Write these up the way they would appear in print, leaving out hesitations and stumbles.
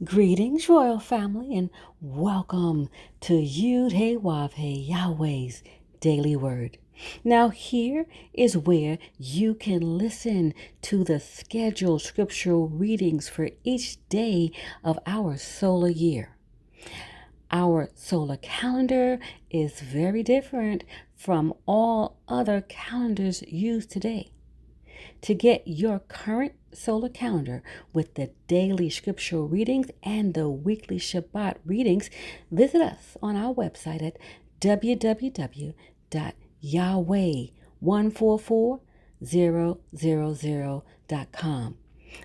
Greetings, royal family, and welcome to Yahweh, Yahweh's Daily Word. Now, here is where you can listen to the scheduled scriptural readings for each day of our solar year. Our solar calendar is very different from all other calendars used today. To get your current solar calendar with the daily scriptural readings and the weekly Shabbat readings, visit us on our website at www.yahweh144000.com.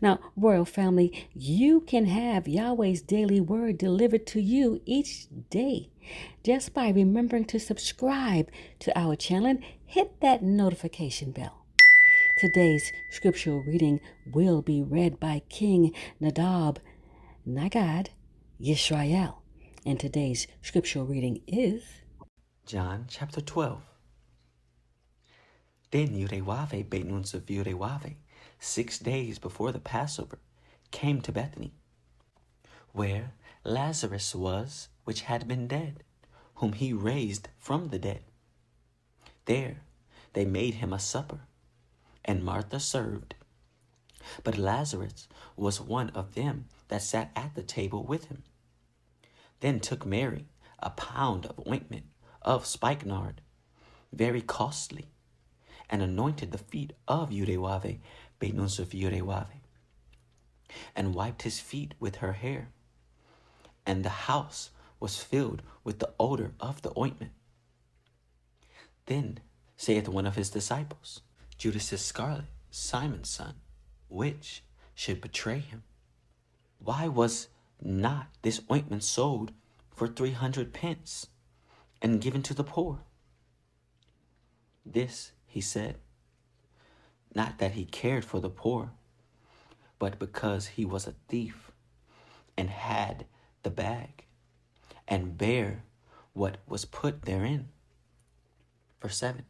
Now, Royal Family, you can have Yahweh's daily word delivered to you each day just by remembering to subscribe to our channel and hit that notification bell. Today's scriptural reading will be read by King Nadab Nagad Yisrael. And today's scriptural reading is John chapter 12. Then Yudewave Beitnuns of Yudewave, 6 days before the Passover, came to Bethany, where Lazarus was, which had been dead, whom he raised from the dead. There they made him a supper, and Martha served. But Lazarus was one of them that sat at the table with him. Then took Mary a pound of ointment of spikenard, very costly, and anointed the feet of Yudewave, Beitnuns of Yudewave, and wiped his feet with her hair. And the house was filled with the odor of the ointment. Then saith one of his disciples, Judas Iscariot, Simon's son, which should betray him, why was not this ointment sold for 300 pence and given to the poor? This he said, not that he cared for the poor, but because he was a thief, and had the bag, and bare what was put therein. Verse 7.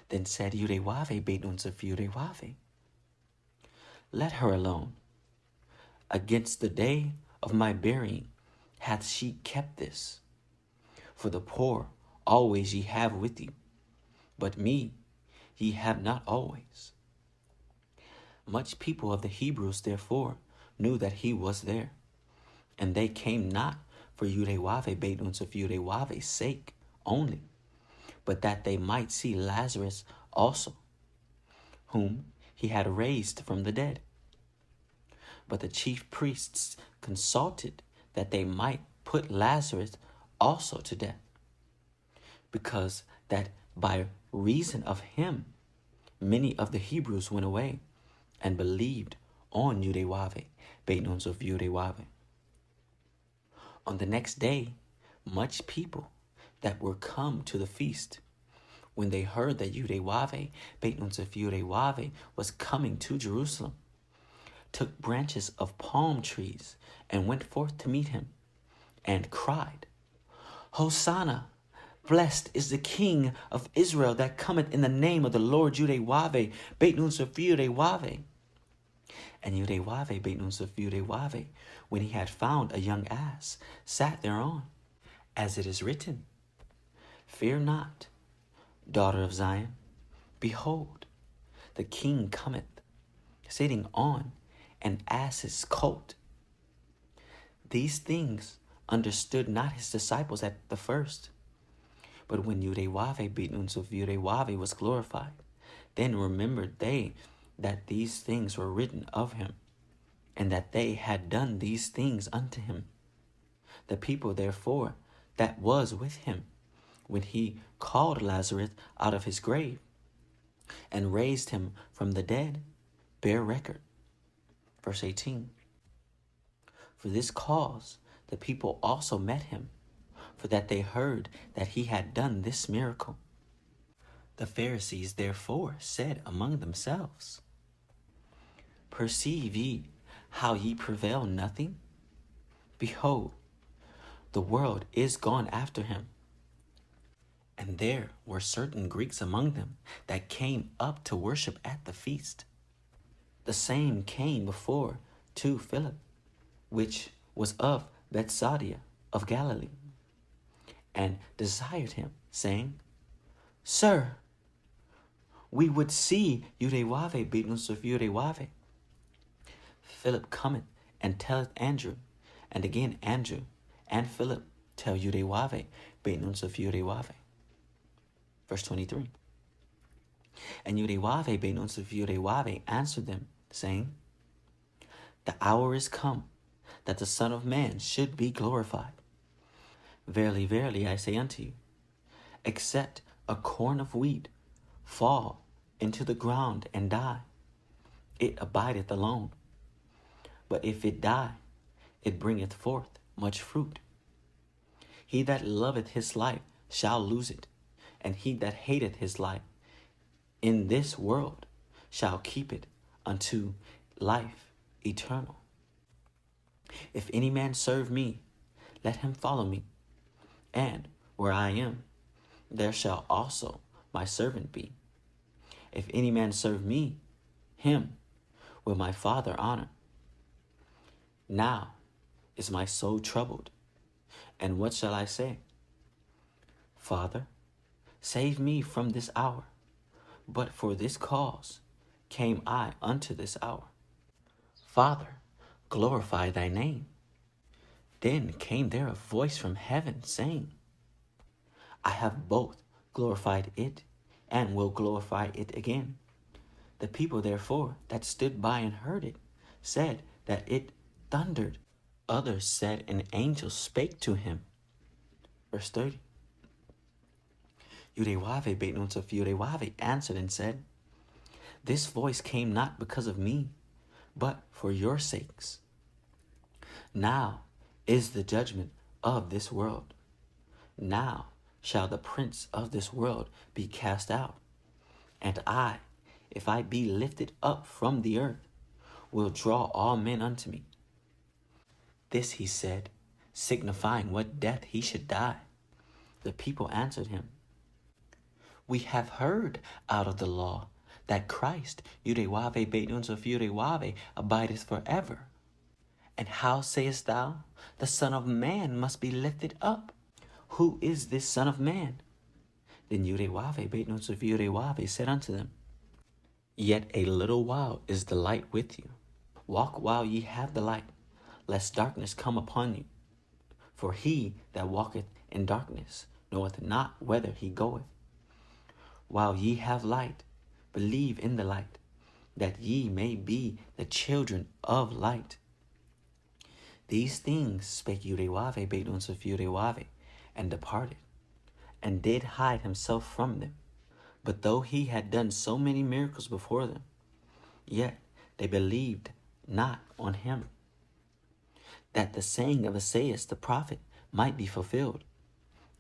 Then said Yudewave Beitnuns of Yudewave, let her alone. Against the day of my burying hath she kept this. For the poor always ye have with you, but me ye have not always. Much people of the Hebrews therefore knew that he was there, and they came not for Yudewave Beitnuns of Yudewave's sake only, but that they might see Lazarus also, whom he had raised from the dead. But the chief priests consulted that they might put Lazarus also to death, because that by reason of him many of the Hebrews went away and believed on Yudewave, Beitnuns of Yudewave. On the next day, much people that were come to the feast, when they heard that Yudewave, Beitnuns of Yudewave, was coming to Jerusalem, took branches of palm trees and went forth to meet him, and cried, Hosanna! Blessed is the King of Israel that cometh in the name of the Lord. Yudewave, Beitnuns of Yudewave. And Yudewave, Beitnuns of Yudewave, when he had found a young ass, sat thereon, as it is written, Fear not, daughter of Zion. Behold, the King cometh, sitting on an ass's colt. These things understood not his disciples at the first. But when Yudewave, Beitnuns of Yudewave, was glorified, then remembered they that these things were written of him, and that they had done these things unto him. The people therefore that was with him, when he called Lazarus out of his grave, and raised him from the dead, bear record. Verse 18. For this cause the people also met him, for that they heard that he had done this miracle. The Pharisees therefore said among themselves, Perceive ye how ye prevail nothing? Behold, the world is gone after him. And there were certain Greeks among them that came up to worship at the feast. The same came before to Philip, which was of Bethsaida of Galilee, and desired him, saying, Sir, we would see Yahweh benus of Yahweh. Philip cometh and telleth Andrew, and again Andrew and Philip tell Yahweh benus of Yahweh. Verse 23. And Yahweh benus of Yahweh answered them, saying, The hour is come that the Son of Man should be glorified. Verily, verily, I say unto you, except a corn of wheat fall into the ground and die, it abideth alone. But if it die, it bringeth forth much fruit. He that loveth his life shall lose it, and he that hateth his life in this world shall keep it unto life eternal. If any man serve me, let him follow me, and where I am, there shall also my servant be. If any man serve me, him will my Father honor. Now is my soul troubled, and what shall I say? Father, save me from this hour. But for this cause came I unto this hour. Father, glorify thy name. Then came there a voice from heaven, saying, I have both glorified it, and will glorify it again. The people therefore that stood by and heard it said that it thundered. Others said an angel spake to him. Verse 30. Yahweh benus of Yahweh answered and said, This voice came not because of me, but for your sakes. Now is the judgment of this world. Now shall the prince of this world be cast out. And I, if I be lifted up from the earth, will draw all men unto me. This he said, signifying what death he should die. The people answered him, We have heard out of the law that Christ, Yahweh benus of Yahweh, abideth forever. And how sayest thou, the Son of Man must be lifted up? Who is this Son of Man? Then Yahweh benus of Yahweh said unto them, Yet a little while is the light with you. Walk while ye have the light, lest darkness come upon you. For he that walketh in darkness knoweth not whither he goeth. While ye have light, believe in the light, that ye may be the children of light. These things spake Yahweh benus of Yahweh, and departed, and did hide himself from them. But though he had done so many miracles before them, yet they believed not on him, that the saying of Esaias the prophet might be fulfilled,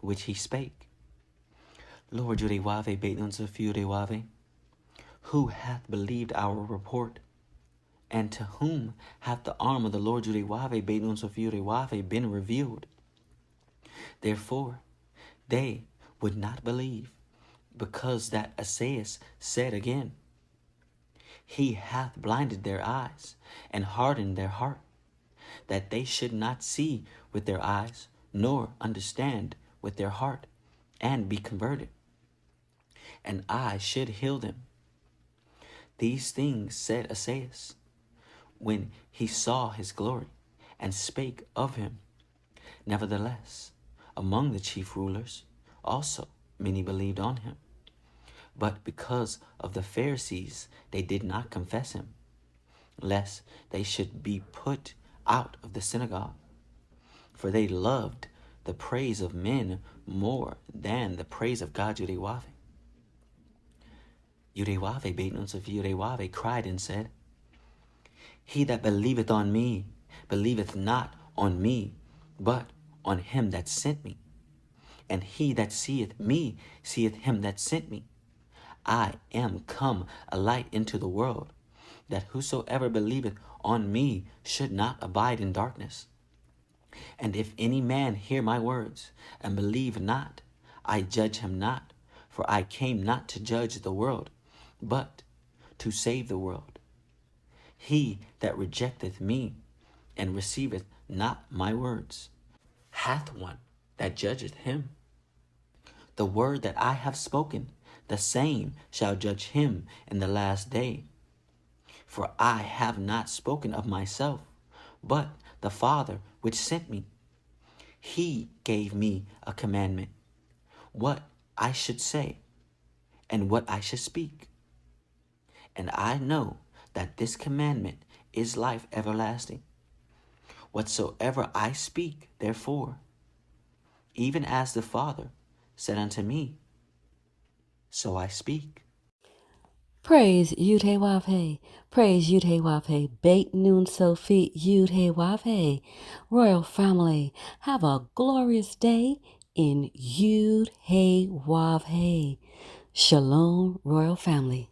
which he spake, Lord Yahweh benus of Yahweh, who hath believed our report? And to whom hath the arm of the Lord Yahweh benus of Yahweh been revealed? Therefore they would not believe, because that Esaias said again, He hath blinded their eyes and hardened their heart, that they should not see with their eyes, nor understand with their heart, and be converted, and I should heal them. These things said Esaias, when he saw his glory, and spake of him. Nevertheless, among the chief rulers also many believed on him. But because of the Pharisees they did not confess him, lest they should be put out of the synagogue. For they loved the praise of men more than the praise of God Yahweh. Yahweh benus of Yahweh cried and said, He that believeth on me, believeth not on me, but on him that sent me. And he that seeth me, seeth him that sent me. I am come a light into the world, that whosoever believeth on me should not abide in darkness. And if any man hear my words, and believe not, I judge him not, for I came not to judge the world, but to save the world. He that rejecteth me and receiveth not my words, hath one that judgeth him. The word that I have spoken, the same shall judge him in the last day. For I have not spoken of myself, but the Father which sent me. He gave me a commandment, what I should say, and what I should speak. And I know that this commandment is life everlasting. Whatsoever I speak, therefore, even as the Father said unto me, so I speak. Praise Yud-Heh-Wav-Heh. Praise Yud-Heh-Wav-Heh. Beit Nun Sophie Yud-Heh-Wav-Heh. Royal family, have a glorious day in Yud-Heh-Wav-Heh. Shalom, royal family.